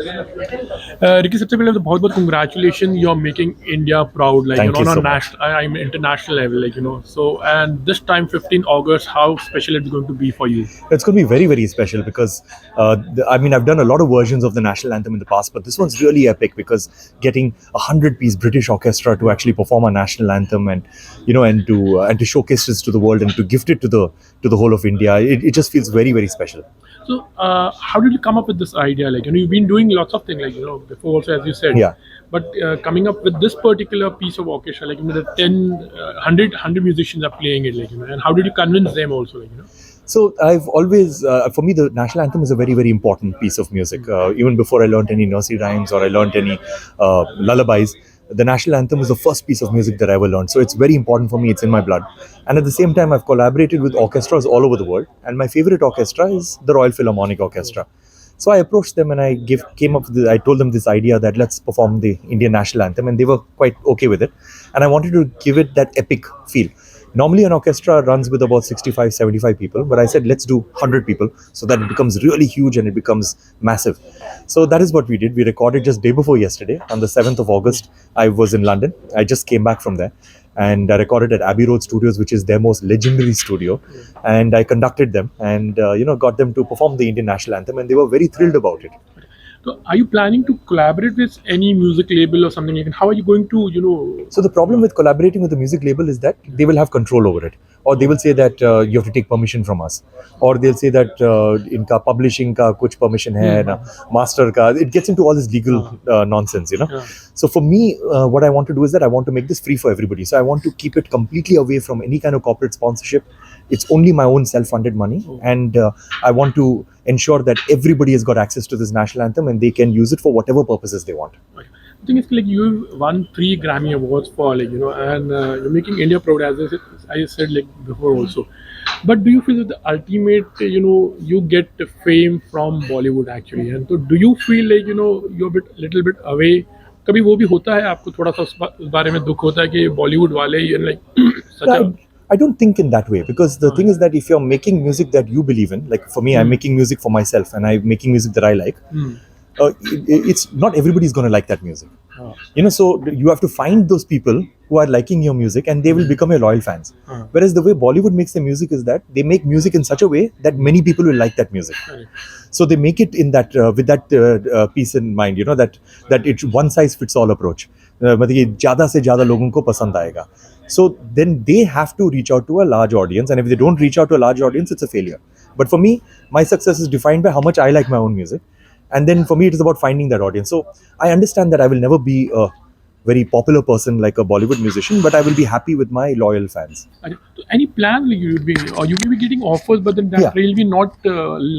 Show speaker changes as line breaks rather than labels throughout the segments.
Uh, Ricky, सबसे पहले तो बहुत बहुत congratulations. You're making India proud, like
Thank you
on a
so much.
I'm international level, So and this time, 15 August, how special it's going to be for you?
It's going to be very, very special because, I mean, I've done a lot of versions of the national anthem in the past, but this one's really epic because getting 100-piece British orchestra to actually perform our national anthem and, and to showcase this to the world and to gift it to the whole of India, it just feels very, very special.
So, how did you come up with this idea? You've been doing lots of things, before also, as you said.
Yeah.
But coming up with this particular piece of orchestra, the 10, 100 musicians are playing it, and how did you convince them also,
So I've always, for me, the national anthem is a very, very important piece of music. Even before I learned any nursery rhymes or I learned any lullabies, the national anthem was the first piece of music that I ever learned. So it's very important for me. It's in my blood. And at the same time, I've collaborated with orchestras all over the world. And my favorite orchestra is the Royal Philharmonic Orchestra. So I approached them and came up with I told them this idea that let's perform the Indian national anthem, and they were quite okay with it. And I wanted to give it that epic feel. Normally, an orchestra runs with about 65, 75 people, but I said let's do 100 people so that it becomes really huge and it becomes massive. So that is what we did. We recorded just day before yesterday, on the 7th of August. I was in London. I just came back from there, and I recorded at Abbey Road Studios, which is their most legendary studio. And I conducted them and got them to perform the Indian national anthem, and they were very thrilled about it.
So, are you planning to collaborate with any music label or something? How are you going to?
So the problem with collaborating with the music label is that they will have control over it, or they will say that you have to take permission from us, or they'll say that inka publishing ka kuch permission hai na, master ka. It gets into all this legal nonsense.
Yeah.
So for me, what I want to do is that I want to make this free for everybody. So I want to keep it completely away from any kind of corporate sponsorship. It's only my own self-funded money, and I want to ensure that everybody has got access to this national anthem and they can use it for whatever purposes they want.
Okay. The thing is, you've won 3 Grammy awards for, and you're making India proud, as I said, before also. But do you feel that the ultimate, you get the fame from Bollywood actually, and so do you feel you're little bit away? कभी वो भी होता है आपको थोड़ा सा उस बारे में दुख होता है कि बॉलीवुड वाले such a
I don't think in that way, because the thing is that if you're making music that you believe in, like for me, I'm making music for myself and I'm making music that I like. It's not everybody's going to like that music. So you have to find those people who are liking your music and they will become your loyal fans. Whereas the way Bollywood makes their music is that they make music in such a way that many people will like that music. So they make it in that with that peace in mind, that it's one size fits all approach. मतलब ये ज़्यादा से ज़्यादा लोगों को पसंद आएगा. So then they have to reach out to a large audience, and if they don't reach out to a large audience, it's a failure. But for me, my success is defined by how much I like my own music, and then for me, it is about finding that audience. So I understand that I will never be a very popular person like a Bollywood musician, but I will be happy with my loyal fans.
So any plan you would be, or you will be getting offers, but then that
Yeah.
will be not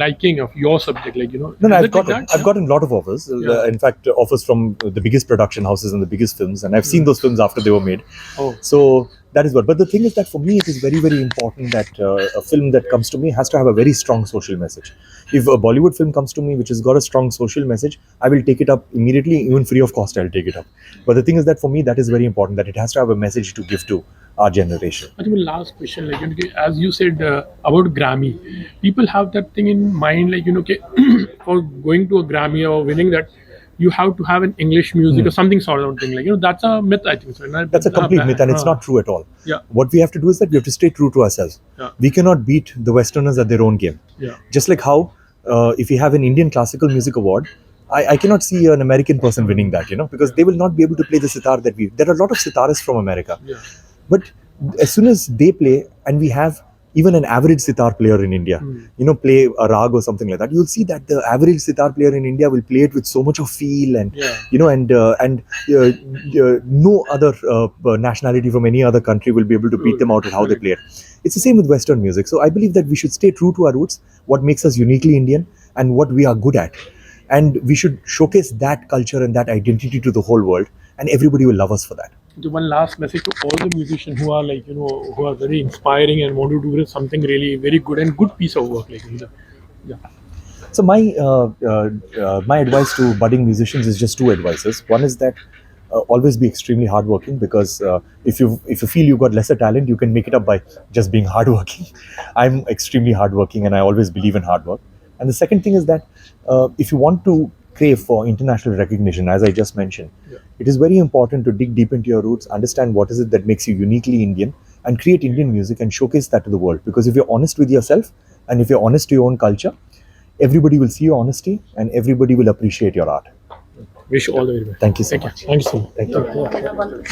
liking of your subject,
No,
Is
I've
it
gotten,
like that?
I've gotten a lot of offers. In fact, offers from the biggest production houses and the biggest films, and I've seen those films after they were made.
Oh.
So that is what. But the thing is that for me, it is very, very important that a film that comes to me has to have a very strong social message. If a Bollywood film comes to me which has got a strong social message, I will take it up immediately, even free of cost. I'll take it up. But the thing is that for me, that is very important, that it has to have a message to give to our generation.
I think the last question, as you said about Grammy, people have that thing in mind, for going to a Grammy or winning that, you have to have an English music or something sort of thing. That's a myth, I think. So,
That's a complete myth, and it's not true at all.
Yeah.
What we have to do is that we have to stay true to ourselves.
Yeah.
We cannot beat the Westerners at their own game.
Yeah.
Just like how, if we have an Indian Classical Music Award, I cannot see an American person winning that, because they will not be able to play the sitar that we. There are a lot of sitarists from America.
Yeah.
But as soon as they play, and we have even an average sitar player in India, play a rag or something like that, you'll see that the average sitar player in India will play it with so much of feel, and no other nationality from any other country will be able to beat them out at how they play it. It's the same with Western music. So I believe that we should stay true to our roots, what makes us uniquely Indian, and what we are good at. And we should showcase that culture and that identity to the whole world, and everybody will love us for that.
So one last message to all the musicians who are who are very inspiring and want to do something really very good and good piece of work, yeah.
So my advice to budding musicians is just two advices. One is that always be extremely hardworking, because if you feel you've got lesser talent, you can make it up by just being hardworking. I'm extremely hardworking, and I always believe in hard work. And the second thing is that if you want to crave for international recognition, as I just mentioned, it is very important to dig deep into your roots, understand what is it that makes you uniquely Indian, and create Indian music and showcase that to the world. Because if you're honest with yourself and if you're honest to your own culture, everybody will see your honesty and everybody will appreciate your art.
Wish you all the very best.
Thank you so
Thank you.
much.
Thank you so much.
Thank you.